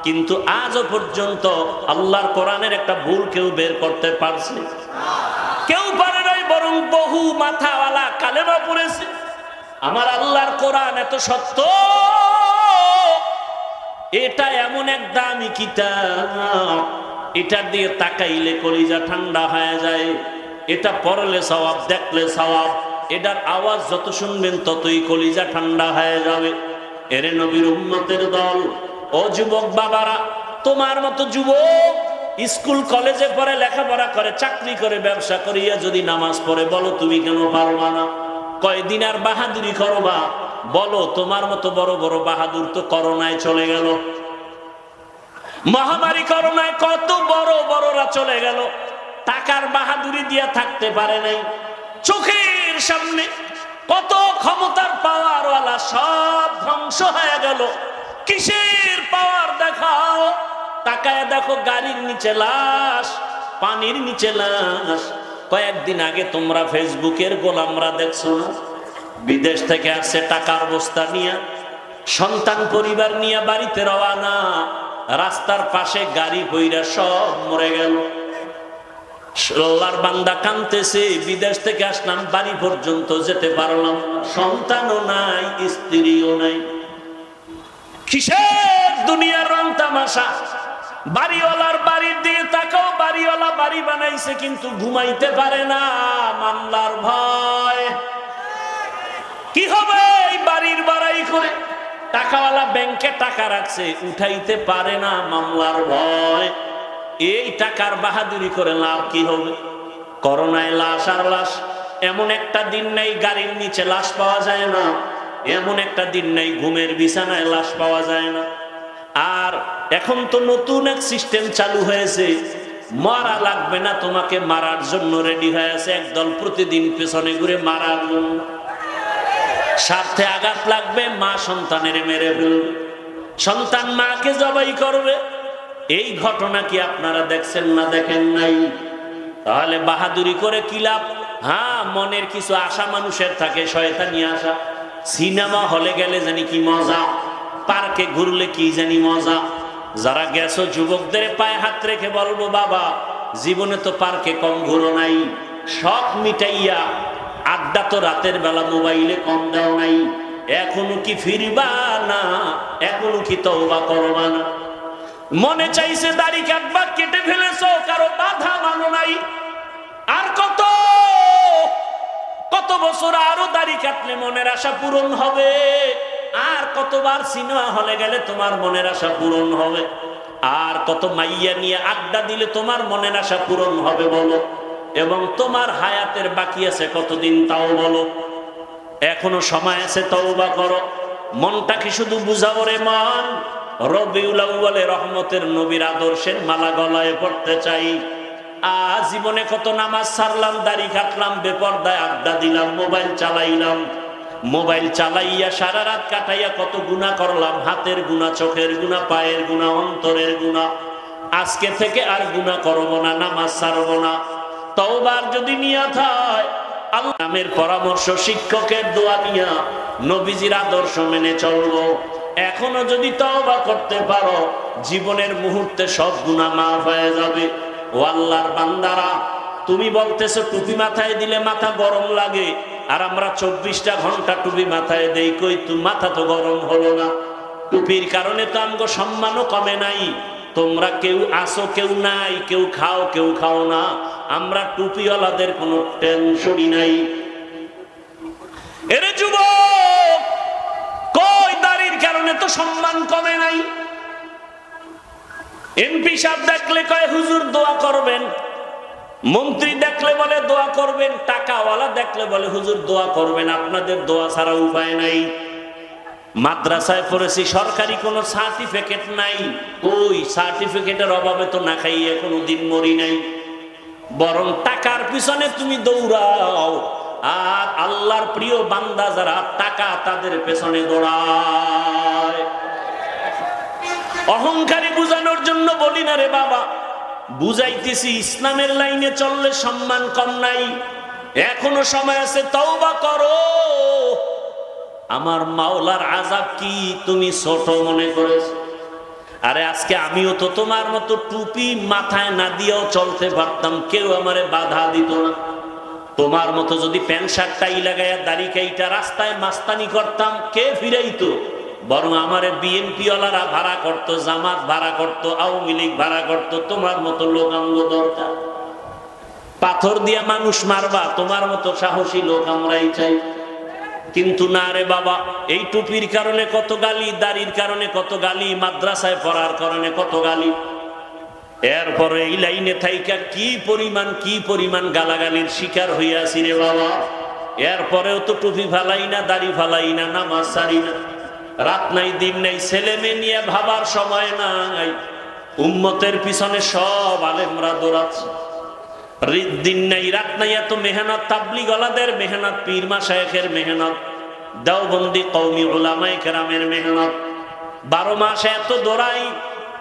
কিন্তু আজও পর্যন্ত আল্লাহর কোরআনের একটা ভুল কেউ বের করতে পারছে? কেউ পারে নাই, বরং বহু মাথাওয়ালা কালেমা পড়েছে। আমার আল্লাহর কোরআন এত সত্য, এটা এমন এক দামি কিতাব, এটা দিয়ে তাকাইলে কলিজা ঠান্ডা হয়ে যায়। এটা পড়লে সওয়াব, দেখলে সওয়াব। এটার আওয়াজ যত শুনবেন ততই কলিজা ঠান্ডা হয়ে যাবে। এরে নবীর উম্মতের দল, ও যুবক বাবারা, তোমার মতো যুবক স্কুল কলেজে পড়ে, লেখাপড়া করে, চাকরি করে, ব্যবসা করিয়া যদি নামাজ পড়ে, বলো তুমি কেন পারবা না? কয়দিন আর বাহাদুরি করবা? বলো, তোমার মতো বড় বড় বাহাদুর তো করোনায় চলে গেল, মহামারী করোনায় কত বড় বড়রা চলে গেল, টাকার বাহাদুরি দিয়া থাকতে পারে নাই। চোখের সামনে কত ক্ষমতার পাওয়ারওয়ালা সব ধ্বংস হয়ে গেল। কিসের পাওয়ার দেখাও? তাকায় দেখো গাড়ির নিচে লাশ, পানির নিচে লাশ। কয়েকদিন আগে তোমরা ফেসবুকের গোলামরা দেখছো না? বিদেশ থেকে আসছে টাকার বস্তা নিয়ে, সন্তান পরিবার নিয়ে বাড়িতে রওয়ানা, রাস্তার পাশে গাড়ি কইরা সব মরে গেল। আল্লাহর বান্দা কাঁদতেছে, বিদেশ থেকে আসলাম, বাড়ি পর্যন্ত যেতে পারলাম না, সন্তানও নাই, স্ত্রীও নাই। কিসের দুনিয়ার রং তামাশা? বাড়িওয়ালার বাড়ির দিয়ে তাকাও, বাড়িওয়ালা বাড়ি বানাইছে কিন্তু ঘুমাইতে পারে না, মামলার ভয়। কি হবে এই বাড়ির বাড়াই করে? টাকাওয়ালা ব্যাংকে টাকা রাখছে, উঠাইতে পারে না, মামলার ভয়। এই টাকার বাহাদুরি করে লাভ কি হবে? করোনায় লাশ আর লাশ। এমন একটা দিন নাই গাড়ির নিচে লাশ পাওয়া যায় না, এমন একটা দিন নাই ঘুমের বিছানায় লাশ পাওয়া যায় না। আর এখন তো নতুন এক সিস্টেম চালু হয়েছে, মারা লাগবে না, তোমাকে মারার জন্য রেডি হয়ে আছে একদল, প্রতিদিন পেছনে ঘুরে মারার জন্য। স্বার্থে আঘাত লাগবে, মা সন্তানের মেরে ফেলবে, সন্তান মাকে জবাই করবে। এই ঘটনা কি আপনারা দেখছেন না দেখেন নাই? তাহলে বাহাদুরি করে কি লাভ? হ্যাঁ, মনের কিছু আশা মানুষের থাকে, শয়তানি আশা। সিনেমা হলে গেলে জানি কি মজা, পার্কে ঘুরলে কি জানি মজা। যারা গেছো যুবকদের পায়ে হাত রেখে বলবো, বাবা জীবনে তো পার্কে কম ঘুরো নাই, শখ মিটাইয়া আড্ডা তো রাতের বেলা মোবাইলে কম দাও নাই। এখনো কি ফিরবা না? এখনো কি তওবা করবা না? মনে চাইছে দাড়ি কাটবা, কেটে ফেলেছো, কারো বাধা মানো নাই। আর কত কত বছর আরো দাড়ি কাটলে মনের আশা পূরণ হবে? আর কতবার সিনেমা হলে গেলে তোমার মনের আশা পূরণ হবে? আর কত মাইয়া নিয়ে আড্ডা দিলে তোমার মনের আশা পূরণ হবে বলো? এবং তোমার হায়াতের বাকি আছে কতদিন তাও বলো? এখনো সময় আছে, তওবা করো। মনটা কি শুধু বুঝাও রে মন? রবিউল আউয়ালে রহমতের নবীর আদর্শের মালা গলায় পড়তে চাই। জীবনে কত নামাজ ছাড়লাম, দাড়ি কাটলাম, বেপরদায় আড্ডা দিলাম, মোবাইল চালাইলাম, মোবাইল চালাইয়া সারা রাত কাটাইয়া কত গুনাহ করলাম, হাতের গুনাহ, চোখের গুনাহ, পায়ের গুনাহ, অন্তরের গুনাহ। আজকে থেকে আর গুনাহ করব না, নামাজ ছাড়ব না। তওবার যদি নিয়ত হয়, আল্লাহর নামের পরামর্শ, শিক্ষকের দোয়া নিয়া নবীজির আদর্শ মেনে চলবো। এখনো যদি তওবা করতে পারো, জীবনের মুহূর্তে সব গুনাহ মাফ হয়ে যাবে। ও আল্লাহর বান্দারা, তুমি বলতেছো টুপি মাথায় দিলে মাথা গরম লাগে, আর আমরা 24টা ঘন্টা টুপি মাথায় দেই, কই তুমি মাথা তো গরম হলো না? টুপির কারণে তো আমগো সম্মানও কমে নাই। তোমরা কেউ আসো, কেউ নাই, কেউ খাও, কেউ খাও না, আমরা টুপিওয়ালাদের কোনো টেনশনই নাই। এরে যুবক, কই দাড়ির কারণে তো সম্মান কমে নাই। এমপি সাহেব দেখলে কয় হুজুর দোয়া করবেন, মন্ত্রী দেখলে বলে দোয়া করবেন, টাকাওয়ালা দেখলে বলে হুজুর দোয়া করবেন, আপনাদের দোয়া ছাড়া উপায় নাই। মাদ্রাসায় পড়েছি, সরকারি কোনো সার্টিফিকেট নাই, ওই সার্টিফিকেটের অভাবে তো না খাইয়ে কোনোদিন মরি নাই। বরং টাকার পিছনে তুমি দৌড়াও, আর আল্লাহর প্রিয় বান্দা যারা, টাকা তাদের পেছনে দৌড়ায়। অহংকারী বুঝানোর জন্য বলি না রে বাবা, বুঝাইতেছি ইসলামের লাইনে চললে সম্মান কম নাই। এখনো সময় আছে, তওবা করো। আমার মাওলার আযাব কি তুমি ছোট মনে করেছো? আরে আজকে আমিও তো তোমার মতো টুপি মাথায় না দিয়েও চলতে পারতাম, কেউ আমারে বাধা দিত না। তোমার মতো যদি প্যান্ট শার্ট টাই লাগাইয়া দাড়ি কাইটা রাস্তায় মাস্তানি করতাম, কে ফিরাইতো? বরং আমারে বিএনপি ওয়ালারা ভাড়া করতো, জামাত ভাড়া করতো, আওয়ামী লীগ ভাড়া করতো। তোমার মতো লোক আমগো দরকার। পাথর দিয়া মানুষ মারবা, তোমার মতো সাহসী লোক আমরাই চাই। কিন্তু না রে বাবা, এই টুপির কারণে কত গালি, দাড়ির কারণে কত গালি, মাদ্রাসায় পড়ার কারণে কত গালি। এরপরে এই লাইনে থাইকা কি পরিমাণ গালাগালির শিকার হইয়াছি রে বাবা। এরপরেও তো টুপি ফালাই না, দাড়ি ফালাই না, নামাজ ছাড়ি না। রাত নাই দিন নাই, ছেলে মেয়ে নিয়ে ভাবার সময় নাই। উম্মতের পিছনে সব আলেমরা দৌড়াচ্ছে। দিন নাই রাত নাই এত মেহনত, তাবলিগ ওয়ালাদের মেহনত, পীর মাশায়েখের মেহনত, দেওবন্দি কওমি উলামায়ে কেরামের মেহনত, 12 মাসে এত দৌড়াই।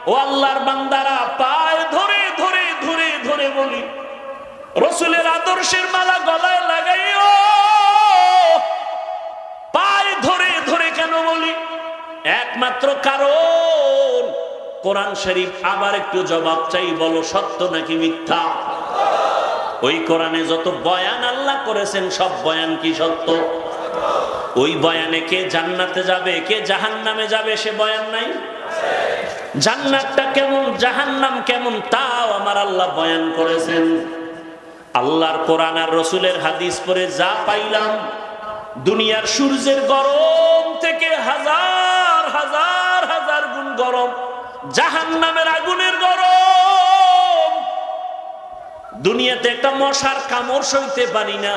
ও আল্লাহর বান্দারা, পায়ে ধরে ধরে ধরে ধরে বলি, রাসূলের আদর্শের মালা গলায় লাগাইও। পায়ে ধরে ধরে কেন বলি? একমাত্র কারণ কোরআন শরীফ। আবার একটু জবাব চাই, বলো সত্য নাকি মিথ্যা? ওই কোরআনে যত বয়ান আল্লাহ করেছেন সব বয়ান কি সত্য? ওই বয়ানে কে জান্নাতে যাবে কে জাহান্নামে যাবে সে বয়ান নাই? জান্নাতটা কেমন জাহান্নাম কেমন তাও আমার আল্লাহ বয়ান করেছেন। আল্লাহর কোরআন আর রাসূলের হাদিস পড়ে যা পাইলাম, দুনিয়ার সূর্যের গরম থেকে হাজার হাজার হাজার গুণ গরম জাহান্নামের আগুনের গরম। দুনিয়াতে একটা মশার কামড় সইতে পারি না,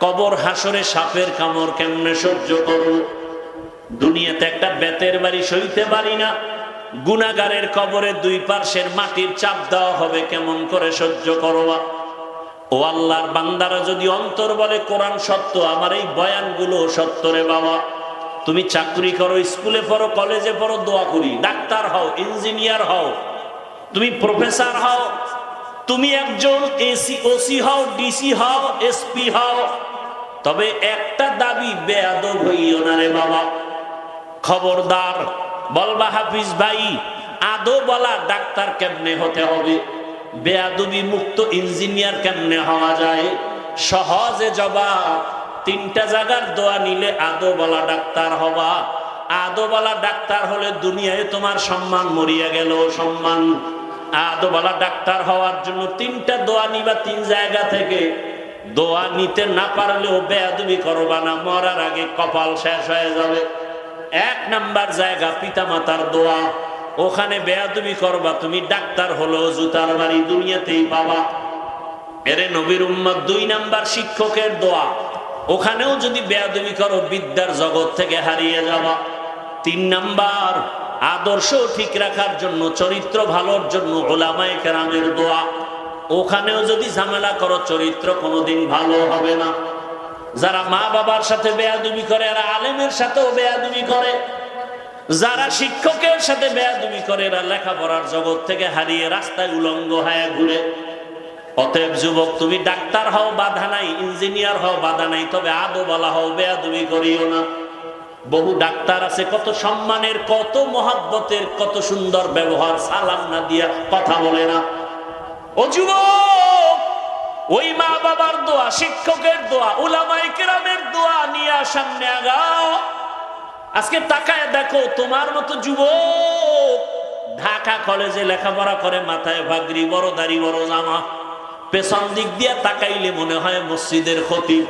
কবর হাসরে সাপের কামড় কেমনে সহ্য করব? দুনিয়াতে একটা বেতের বাড়ি সইতে পারি না, গুনাহগারের কবরে দুই পার্শ্বের মাটির চাপ দেওয়া হবে, কেমন করে সহ্য করবা? ও আল্লাহর বান্দারা, যদি অন্তর বলে কোরআন সত্য, আমার এই বয়ানগুলো সত্য রে বাবা। তুমি চাকরি করো, স্কুলে পড়ো, কলেজে পড়ো, দোয়া করি, ডাক্তার হও, ইঞ্জিনিয়ার হও, তুমি প্রফেসর হও, তুমি একজন ওসি হও, ডিসি হও, এসপি হও, তবে একটা দাবি, বেয়াদব হইও না রে বাবা। খবরদার। বলবা হাফিজ ভাই, আদবওয়ালা ডাক্তার কেমনে হতে হবে? বেয়াদবি মুক্ত ইঞ্জিনিয়ার কেমনে হওয়া যায়? সহজে জবাব, 3টা জায়গার দোয়া নিলে আদবওয়ালা ডাক্তার হবা। আদবওয়ালা ডাক্তার হলে দুনিয়ায় তোমার সম্মান মরিয়া গেল সম্মান। আদবওয়ালা ডাক্তার হওয়ার জন্য 3টা দোয়া নিবা 3 জায়গা থেকে। দোয়া নিতে না পারলেও বেয়াদবি করবা না, মরার আগে কপাল শেষ হয়ে যাবে। 1 নাম্বার জায়গা পিতামাতার দোয়া, ওখানে বেয়াদবি করবা, তুমি ডাক্তার হলো জুতার বাড়ি দুনিয়াতেই পাবা। এরে নবীর উম্মত। 2 নাম্বার শিক্ষকের দোয়া, ওখানেও যদি বেয়াদবি করো বিদ্যার জগৎ থেকে হারিয়ে যাবা। 3 নাম্বার আদর্শ ঠিক রাখার জন্য, চরিত্র ভালোর জন্য উলামায়ে কেরামের দোয়া, ওখানেও যদি ঝামেলা করো চরিত্র কোনোদিন ভালো হবে না। যারা মা বাবার সাথে বেয়াদবি করে এরা আলেমের সাথেও বেয়াদবি করে, যারা শিক্ষকের সাথে বেয়াদবি করে এরা লেখাপড়ার জগৎ থেকে হারিয়ে রাস্তায় উলঙ্গ হয়ে ঘুরে। অতএব যুবক, তুমি ডাক্তার হও বাধা নাই, ইঞ্জিনিয়ার হও বাধা নাই, তবে আদবওয়ালা হও, বেয়াদবি করিও না। বহু ডাক্তার আছে কত সম্মানের, কত মহব্বতের, কত সুন্দর ব্যবহার, সালাম না দিয়া কথা বলে না। ও যুবক, ওই মা বাবার দোয়া, শিক্ষকের দোয়া, উলামায়ে কেরামের দোয়া নিয়ে সামনে আগাও। আজকে তাকায় দেখো, তোমার মতো যুবক ঢাকা কলেজে লেখাপড়া করে, মাথায় পাগড়ি, বড় দাড়ি, বড় জামা, পেছন দিক দিয়ে তাকাইলে মনে হয় মসজিদের খতিব।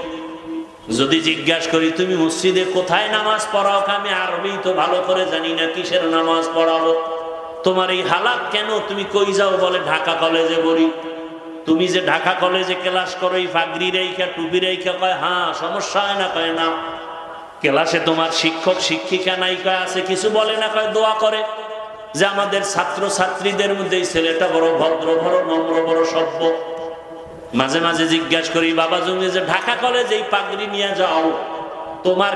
যদি জিজ্ঞাসা করি তুমি মসজিদে কোথায় নামাজ পড়াও, আমি আরবি তো ভালো করে জানি না, কিসের নামাজ পড়াবো? তোমার এই হালাত কেন? তুমি কই যাও? বলে ঢাকা কলেজে পড়ি। তুমি যে ঢাকা কলেজে ক্লাস করো, এই পাগড়ি রেখা, টুপি রেখা, কয় হ্যাঁ, সমস্যা হয় না? কয় না। ক্লাসে তোমার শিক্ষক শিক্ষিকা নাই? কয় আছে। কিছু বলে না? কয় দোয়া করে যে আমাদের ছাত্র ছাত্রীদের মধ্যে এই ছেলেটা বড় ভদ্র, বড় নম্র, বড় সভ্য। মাঝে মাঝে জিজ্ঞাসা করি, বাবা তুমি যে ঢাকা কলেজে এই পাগড়ি নিয়ে যাও, তোমার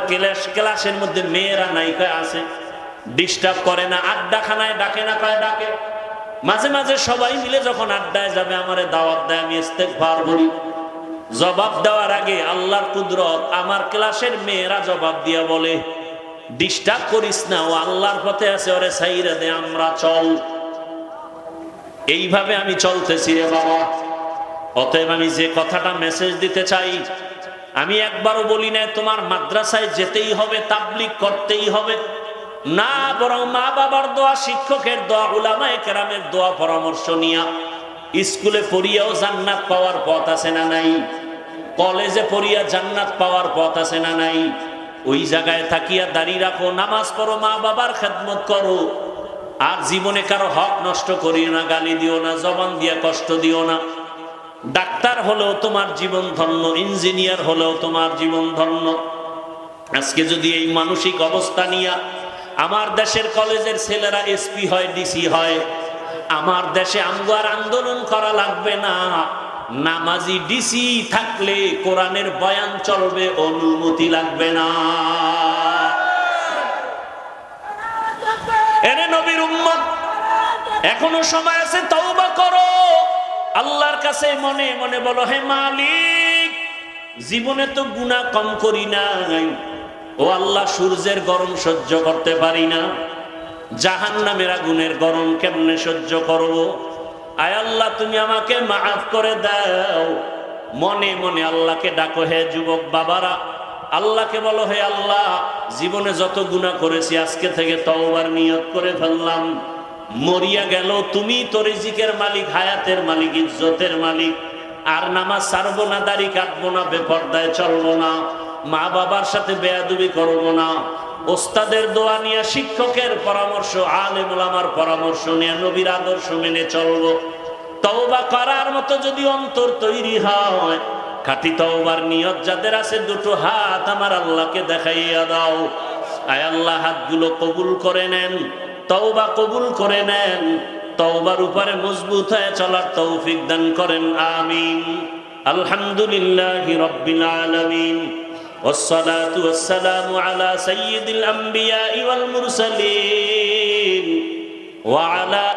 ক্লাসের মধ্যে মেয়েরা নাই? কয় আছে। ডিস্টার্ব করে না? আড্ডাখানায় ডাকে না? কয় ডাকে। মাঝে মাঝে সবাই মিলে যখন আড্ডায় যাবে আমারে দাওয়াত দেয়, আমি ইস্তেগফার বলি। জবাব দেওয়ার আগে আল্লাহর কুদরত, আমার ক্লাসের মেয়েরা জবাব দিয়া বলে, ডিস্টার্ব করিস না, ও আল্লাহর পথে আছে, ওরে ছাইরা দে, আমরা চল। এইভাবে আমি চলতেছি রে বাবা। অতএব আমি যে কথাটা মেসেজ দিতে চাই, আমি একবারও বলি না তোমার মাদ্রাসায় যেতেই হবে, তাবলীগ করতেই হবে না, বরং মা বাবার দোয়া, শিক্ষকের দোয়া, উলামায়ে কেরামের দোয়া পরামর্শ নিয়া স্কুলে পড়িয়াও জান্নাত পাওয়ার পথ আছে না নাই? কলেজে পড়িয়া জান্নাত পাওয়ার পথ আছে না নাই? ওই জায়গায় থাকিয়া দাঁড়ি রাখো, নামাজ পড়ো, মা বাবার খেদমত করো, আর জীবনে কারো হক নষ্ট করিও না, গালি দিও না, জবান দিয়া কষ্ট দিও না। ডাক্তার হলেও তোমার জীবন ধন্য, ইঞ্জিনিয়ার হলেও তোমার জীবন ধন্য। আজকে যদি এই মানসিক অবস্থা নিয়া আমার দেশের কলেজের ছেলেরা এসপি হয়, ডিসি হয়, আমার দেশে আমগো আর আন্দোলন করা লাগবে না। নামাজি ডিসি থাকলে কোরআনের বয়ান চলবে, অনুমতি লাগবে না। এরে নবীর উম্মত, এখনো সময় আছে, তওবা করো। আল্লাহর কাছে মনে মনে বলো, হে মালিক, জীবনে তো গুনাহ কম করি নাই। ও আল্লাহ, সূর্যের গরম সহ্য করতে পারি না, জাহান্নামের আগুনের গরম কেমনে সহ্য করব? আয় আল্লাহ, তুমি আমাকে মাফ করে দাও। মনে মনে আল্লাহকে ডাকো। হে যুবক বাবারা, আল্লাহকে বলো, হে আল্লাহ, জীবনে যত গুনাহ করেছি আজকে থেকে তওবার নিয়ত করে ফেললাম। মরিয়া গেল, তুমি তো রিজিকের মালিক, হায়াতের মালিক, ইজ্জতের মালিক। আর নামাজ ছাড়বো না, দাড়ি কাটবো না, বেপরদায় চলবো না, মা বাবার সাথে বেয়াদবি করবো না, ওস্তাদের দোয়া নিয়ে, শিক্ষকের পরামর্শ, আলেম ওলামার পরামর্শ নিয়ে নবীর আদর্শ মেনে চলবো। তওবা করার মতো যদি অন্তর তৈরি হয়, খাঁটি তওবার নিয়ত যাদের আছে, দুটো হাত আমার আল্লাহকে দেখাইয়া দাও। আয় আল্লাহ, হাতগুলো কবুল করে নেন, তওবা কবুল করে নেন, তওবার উপরে মজবুত হয়ে চলার তৌফিক দান করেন, আমিন। আলহামদুলিল্লাহি রাব্বিল আলামিন, والصلاة والسلام على سيد الأنبياء والمرسلين وعلى